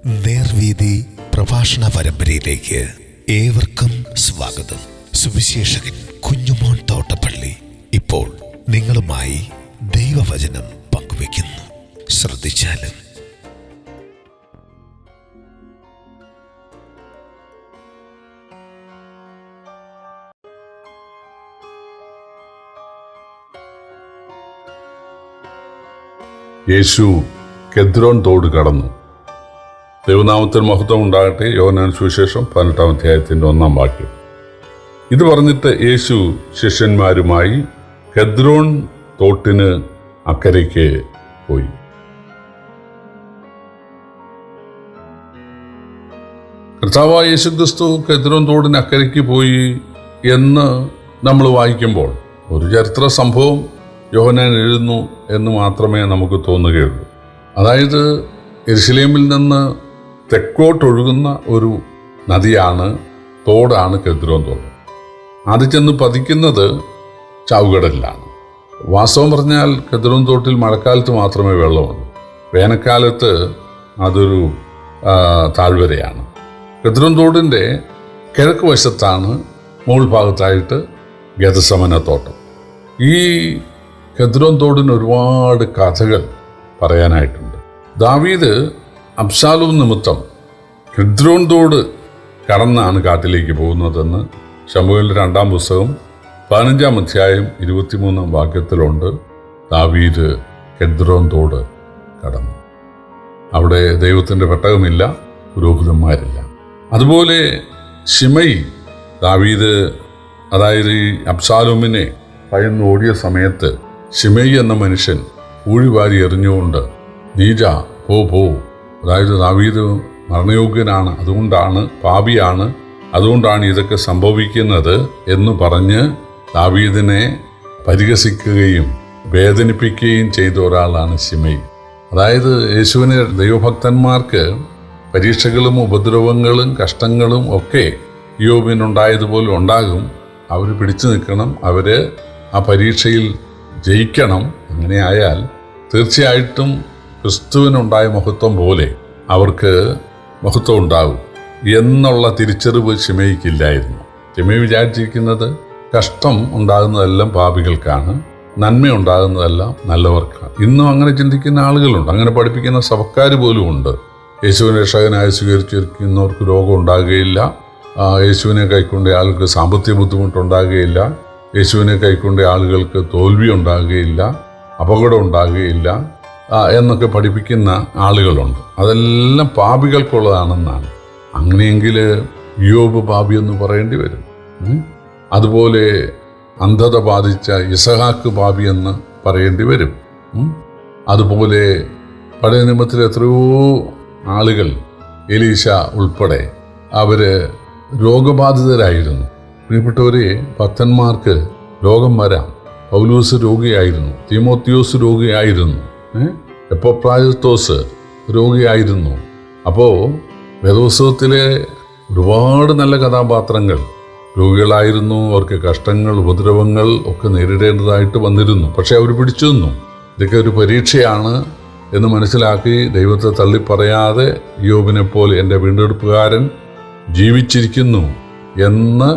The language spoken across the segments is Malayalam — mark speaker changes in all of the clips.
Speaker 1: നേർവീതി പ്രഭാഷണ പരമ്പരയിലേക്ക് ഏവർക്കും സ്വാഗതം. സുവിശേഷകൻ കുഞ്ഞുമോൻ തോട്ടപ്പള്ളി ഇപ്പോൾ നിങ്ങളുമായി ദൈവവചനം പങ്കുവയ്ക്കുന്നു. ശ്രദ്ധിച്ചാലും.
Speaker 2: യേശു കെദ്രോൻ തോട് കടന്നു. ദൈവനാമത്തിൽ മഹത്വം ഉണ്ടാകട്ടെ. യോഹന്നാൻ സുവിശേഷം 18-ാം അധ്യായത്തിൻ്റെ 1-ാം വാക്യം. ഇത് പറഞ്ഞിട്ട് യേശു ശിഷ്യന്മാരുമായി കെദ്രോൻ തോട്ടിന് അക്കരയ്ക്ക് പോയി. കർത്താവായ യേശുക്രിസ്തു കെദ്രോൻ തോടിന് അക്കരയ്ക്ക് പോയി എന്ന് നമ്മൾ വായിക്കുമ്പോൾ ഒരു ചരിത്ര സംഭവം യോഹന്നാൻ എഴുതുന്നു എന്ന് മാത്രമേ നമുക്ക് തോന്നുകയുള്ളൂ. അതായത് യെരുശലേമിൽ നിന്ന് തെക്കോട്ടൊഴുകുന്ന ഒരു നദിയാണ്, തോടാണ് കെദ്രോൻ തോട്. അത് ചെന്ന് പതിക്കുന്നത് ചാവുകടലിലാണ്. വാസ്തവം പറഞ്ഞാൽ കെദ്രോൻ തോട്ടിൽ മഴക്കാലത്ത് മാത്രമേ വെള്ളമുള്ളൂ. വേനൽക്കാലത്ത് അതൊരു താഴ്വരയാണ്. കെദ്രോൻ തോടിൻ്റെ കിഴക്ക് വശത്താണ് മുകൾ ഭാഗത്തായിട്ട് ഗെത്സമന തോട്ടം. ഈ കെദ്രോൻ തോടിന് ഒരുപാട് കഥകൾ പറയാനായിട്ടുണ്ട്. ദാവീദ് അബ്ശാലോം നിമിത്തം കെദ്രോൻ തോട് കടന്നാണ് കാട്ടിലേക്ക് പോകുന്നതെന്ന് ശമൂവേലിന്റെ 2-ാം പുസ്തകം 15-ാം അധ്യായം 23-ാം വാക്യത്തിലുണ്ട്. ദാവീദ് കെദ്രോൻ തോട് കടന്നു. അവിടെ ദൈവത്തിൻ്റെ പെട്ടകമില്ല, പുരോഹിതന്മാരില്ല. അതുപോലെ ശിമയി, ദാവീദ് അതായത് ഈ അബ്ശാലോമിനെ ഭയന്ന് ഓടിയ സമയത്ത് ശിമയി എന്ന മനുഷ്യൻ ഊഴിവാരി എറിഞ്ഞുകൊണ്ട് നീജ പോ, അതായത് ദാവീദ് മരണയോഗ്യനാണ്, അതുകൊണ്ടാണ് പാപിയാണ്, അതുകൊണ്ടാണ് ഇതൊക്കെ സംഭവിക്കുന്നത് എന്ന് പറഞ്ഞ് ദാവീദിനെ പരിഹസിക്കുകയും വേദനിപ്പിക്കുകയും ചെയ്ത ഒരാളാണ് ശിമയി. അതായത് യേശുവിനെ ദൈവഭക്തന്മാർക്ക് പരീക്ഷകളും ഉപദ്രവങ്ങളും കഷ്ടങ്ങളും ഒക്കെ യോബിനുണ്ടായതുപോലെ ഉണ്ടാകും. അവർ പിടിച്ചു നിൽക്കണം, അവർ ആ പരീക്ഷയിൽ ജയിക്കണം. അങ്ങനെ ആയാൽ തീർച്ചയായിട്ടും ക്രിസ്തുവിനുണ്ടായ മഹത്വം പോലെ അവർക്ക് മഹത്വം ഉണ്ടാകും എന്നുള്ള തിരിച്ചറിവ് ശിമയിക്കില്ലായിരുന്നു. ശിമയി വിചാരിച്ചിരിക്കുന്നത് കഷ്ടം ഉണ്ടാകുന്നതെല്ലാം പാപികൾക്കാണ്, നന്മ ഉണ്ടാകുന്നതെല്ലാം നല്ലവർക്കാണ്. ഇന്നും അങ്ങനെ ചിന്തിക്കുന്ന ആളുകളുണ്ട്, അങ്ങനെ പഠിപ്പിക്കുന്ന സഭക്കാർ പോലും ഉണ്ട്. യേശുവിനെ രക്ഷകനായി സ്വീകരിച്ചിരിക്കുന്നവർക്ക് രോഗം ഉണ്ടാകുകയില്ല, യേശുവിനെ കൈക്കൊണ്ട ആൾക്ക് സാമ്പത്തിക ബുദ്ധിമുട്ടുണ്ടാകുകയില്ല, യേശുവിനെ കൈക്കൊണ്ട ആളുകൾക്ക് തോൽവി ഉണ്ടാകുകയില്ല, അപകടം ഉണ്ടാകുകയില്ല എന്നൊക്കെ പഠിപ്പിക്കുന്ന ആളുകളുണ്ട്. അതെല്ലാം പാപികൾക്കുള്ളതാണെന്നാണ്. അങ്ങനെയെങ്കിൽ യോബ് പാപി എന്ന് പറയേണ്ടി വരും. അതുപോലെ അന്ധത ബാധിച്ച ഇസഹാക്ക് പാപി എന്ന് പറയേണ്ടി വരും. അതുപോലെ പഴയ നിയമത്തിൽ എത്രയോ ആളുകൾ, എലീശ ഉൾപ്പെടെ, അവർ രോഗബാധിതരായിരുന്നു. പ്രിയപ്പെട്ടവരെ, ഭക്തന്മാർക്ക് രോഗം വരാം. പൗലോസ് രോഗിയായിരുന്നു, തീമോത്തിയോസ് രോഗിയായിരുന്നു, എപ്പഫ്രാദിത്തോസ് രോഗിയായിരുന്നു. അപ്പോൾ വേദപുസ്തകത്തിലെ ഒരുപാട് നല്ല കഥാപാത്രങ്ങൾ രോഗികളായിരുന്നു. അവർക്ക് കഷ്ടങ്ങൾ, ഉപദ്രവങ്ങൾ ഒക്കെ നേരിടേണ്ടതായിട്ട് വന്നിരുന്നു. പക്ഷെ അവർ പിടിച്ചു നിന്നു. ഇതൊക്കെ ഒരു പരീക്ഷയാണ് എന്ന് മനസ്സിലാക്കി ദൈവത്തെ തള്ളിപ്പറയാതെ യോബിനെ പോലെ എൻ്റെ വീണ്ടെടുപ്പുകാരൻ ജീവിച്ചിരിക്കുന്നു എന്ന്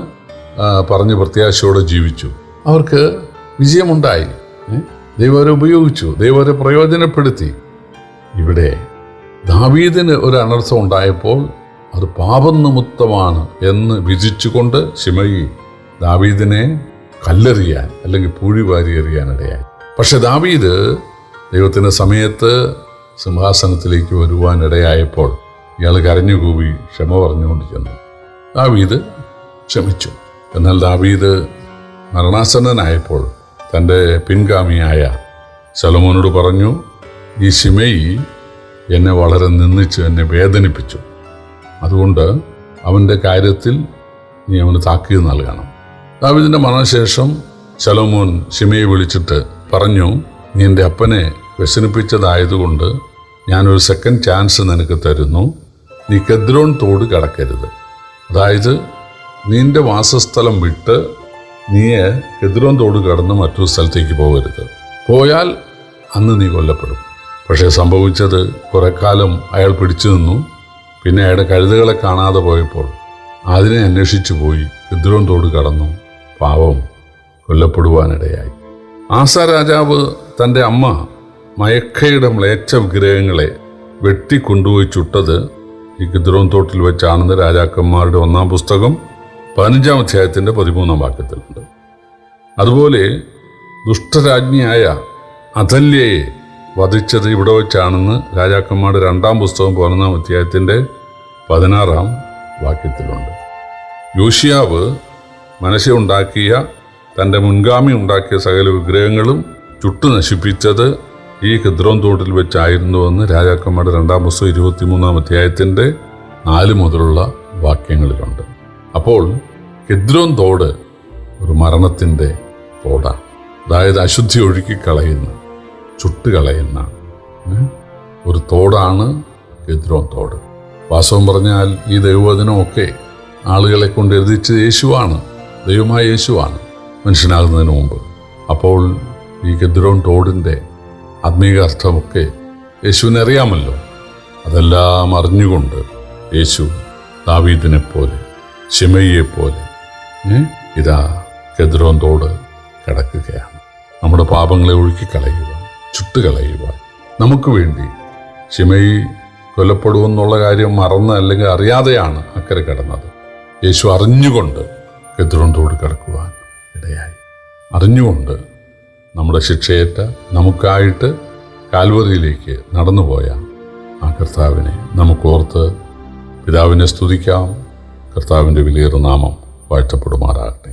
Speaker 2: പറഞ്ഞ് പ്രത്യാശയോടെ ജീവിച്ചു. അവർക്ക് വിജയമുണ്ടായി. ദൈവം അവരെ ഉപയോഗിച്ചു, ദൈവം അവരെ പ്രയോജനപ്പെടുത്തി. ഇവിടെ ദാവീദിന് ഒരു അനർത്ഥം ഉണ്ടായപ്പോൾ അത് പാപം നിമിത്തമാണ് എന്ന് വിധിച്ചുകൊണ്ട് ശിമയി ദാവീദിനെ കല്ലെറിയാൻ അല്ലെങ്കിൽ പൂഴിവാരി എറിയാനിടയായി. പക്ഷെ ദാവീദ് ദൈവത്തിൻ്റെ സമയത്ത് സിംഹാസനത്തിലേക്ക് വരുവാനിടയായപ്പോൾ ഇയാൾ കരഞ്ഞുകൂവി ക്ഷമ പറഞ്ഞുകൊണ്ട് ചെന്നു. ദാവീദ് ക്ഷമിച്ചു. എന്നാൽ ദാവീദ് മരണാസന്നനായപ്പോൾ തൻ്റെ പിൻഗാമിയായ ശലോമോനോട് പറഞ്ഞു, ഈ ശിമയി എന്നെ വളരെ നിന്ദിച്ച് എന്നെ വേദനിപ്പിച്ചു, അതുകൊണ്ട് അവൻ്റെ കാര്യത്തിൽ നീ അവന് താക്കീത് നൽകണം. ദാവീദിൻ്റെ മരണശേഷം ശലോമോൻ ശിമയെ വിളിച്ചിട്ട് പറഞ്ഞു, നീ എൻ്റെ അപ്പനെ വ്യസനിപ്പിച്ചതായതുകൊണ്ട് ഞാനൊരു സെക്കൻഡ് ചാൻസ് നിനക്ക് തരുന്നു. നീ കെദ്രോൻ തോട് കടക്കരുത്. അതായത് നിന്റെ വാസസ്ഥലം വിട്ട് നീ കെദ്രോൻ തോട് കടന്ന് മറ്റൊരു സ്ഥലത്തേക്ക് പോകരുത്. പോയാൽ അന്ന് നീ കൊല്ലപ്പെടും. പക്ഷേ സംഭവിച്ചത് കുറെ കാലം അയാൾ പിടിച്ചു നിന്നു. പിന്നെ അയാളുടെ കഴുതകളെ കാണാതെ പോയപ്പോൾ അതിനെ അന്വേഷിച്ചു പോയി കിദ്രോൻ തോട് കടന്നു. പാവം കൊല്ലപ്പെടുവാനിടയായി. ആസ രാജാവ് തൻ്റെ അമ്മ മയഖയുടെ മ്ലേച്ഛ വിഗ്രഹങ്ങളെ വെട്ടിക്കൊണ്ടുപോയി ചുട്ടത് ഈ കിദ്രോൻ തോട്ടിൽ വെച്ചാണെന്ന് രാജാക്കന്മാരുടെ 1-ാം പുസ്തകം 15-ാം അധ്യായത്തിൻ്റെ 13-ാം വാക്യത്തിലുണ്ട്. അതുപോലെ ദുഷ്ടരാജ്ഞിയായ അഥല്യയെ വധിച്ചത് ഇവിടെ വെച്ചാണെന്ന് രാജാക്കന്മാരുടെ 2-ാം പുസ്തകം 11-ാം അധ്യായത്തിൻ്റെ 16-ാം വാക്യത്തിലുണ്ട്. യോശിയാവ് മനശ്ശെ ഉണ്ടാക്കിയ തൻ്റെ മുൻഗാമി ഉണ്ടാക്കിയ സകല വിഗ്രഹങ്ങളും ചുട്ടു നശിപ്പിച്ചത് ഈ കിദ്രോൻ തോട്ടിൽ വെച്ചായിരുന്നുവെന്ന് രാജാക്കന്മാരുടെ 2-ാം പുസ്തകം 23-ാം അധ്യായത്തിൻ്റെ 4 മുതലുള്ള വാക്യങ്ങളിലുണ്ട്. അപ്പോൾ കിദ്രോൻ തോട് ഒരു മരണത്തിൻ്റെ തോടാണ്. അതായത് അശുദ്ധി ഒഴുക്കിക്കളയുന്ന, ചുട്ടുകളയുന്ന ഒരു തോടാണ് കിദ്രോൻ തോട്. വാസ്തവം പറഞ്ഞാൽ ഈ ദൈവവചനമൊക്കെ ആളുകളെ കൊണ്ട് എഴുതിച്ചത് യേശുവാണ്, ദൈവമായ യേശുവാണ് മനുഷ്യനാകുന്നതിന് മുമ്പ്. അപ്പോൾ ഈ കിദ്രോൻ തോടിൻ്റെ ആത്മീക അർത്ഥമൊക്കെ യേശുവിനെ അറിയാമല്ലോ. അതെല്ലാം അറിഞ്ഞുകൊണ്ട് യേശു ദാവീദിനെപ്പോലെ, ശിമയിയെപ്പോലെ ഇതാ കിദ്രോൻ തോട് കിടക്കുകയാണ്. നമ്മുടെ പാപങ്ങളെ ഒഴുക്കിക്കളയുവാൻ, ചുട്ടുകളയുവാൻ നമുക്ക് വേണ്ടി. ശിമയി കൊല്ലപ്പെടുമെന്നുള്ള കാര്യം മറന്ന് അല്ലെങ്കിൽ അറിയാതെയാണ് അക്കരെ കിടന്നത്. യേശു അറിഞ്ഞുകൊണ്ട് കിദ്രോൻ തോട് കിടക്കുവാൻ ഇടയായി. അറിഞ്ഞുകൊണ്ട് നമ്മുടെ ശിക്ഷയേറ്റ നമുക്കായിട്ട് കാൽവറിയിലേക്ക് നടന്നുപോയ ആ കർത്താവിനെ നമുക്കോർത്ത് പിതാവിനെ സ്തുതിക്കാം. കർത്താവിൻ്റെ വിലയേറിയ നാമം വാഴ്ത്തപ്പെടുമാറാകട്ടെ.